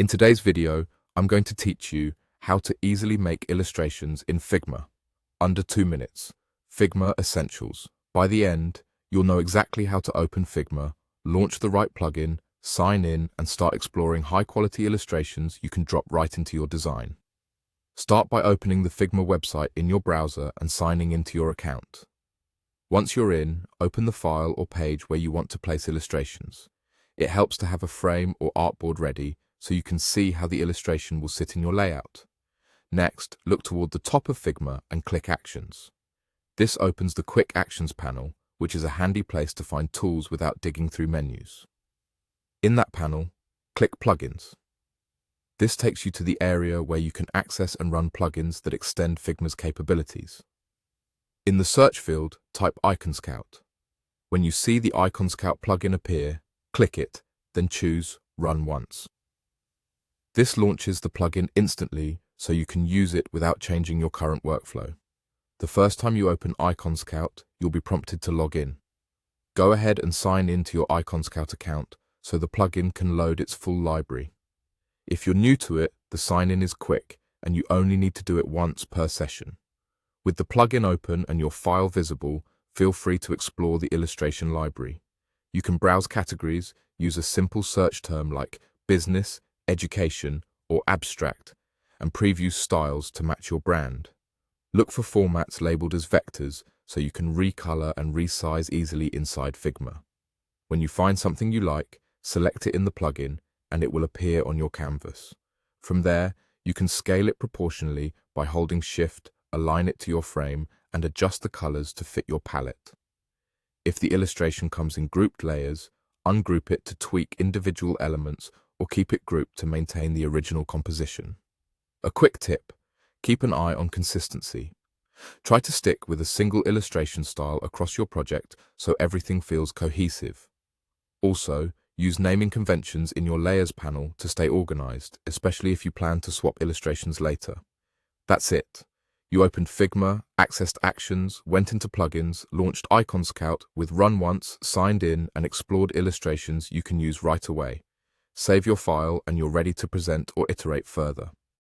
In today's video, I'm going to teach you how to easily make illustrations in Figma. Under 2 minutes. Figma Essentials. By the end, you'll know exactly how to open Figma, launch the right plugin, sign in, and start exploring high-quality illustrations you can drop right into your design. Start by opening the Figma website in your browser and signing into your account. Once you're in, open the file or page where you want to place illustrations. It helps to have a frame or artboard ready so you can see how the illustration will sit in your layout. Next, look toward the top of Figma and click Actions. This opens the Quick Actions panel, which is a handy place to find tools without digging through menus. In that panel, click Plugins. This takes you to the area where you can access and run plugins that extend Figma's capabilities. In the search field, type Icon Scout. When you see the Icon Scout plugin appear, click it, then choose Run Once. This launches the plugin instantly so you can use it without changing your current workflow. The first time you open Icon Scout, you'll be prompted to log in. Go ahead and sign in to your Icon Scout account so the plugin can load its full library. If you're new to it, the sign-in is quick and you only need to do it once per session. With the plugin open and your file visible, feel free to explore the illustration library. You can browse categories, use a simple search term like business, education, or abstract, and preview styles to match your brand. Look for formats labeled as vectors so you can recolor and resize easily inside Figma. When you find something you like, select it in the plugin and it will appear on your canvas. From there, you can scale it proportionally by holding Shift, align it to your frame, and adjust the colors to fit your palette. If the illustration comes in grouped layers, ungroup it to tweak individual elements or keep it grouped to maintain the original composition. A quick tip: keep an eye on consistency. Try to stick with a single illustration style across your project so everything feels cohesive. Also, use naming conventions in your Layers panel to stay organized, especially if you plan to swap illustrations later. That's it. You opened Figma, accessed Actions, went into Plugins, launched Icon Scout with Run Once, signed in, and explored illustrations you can use right away. Save your file and you're ready to present or iterate further.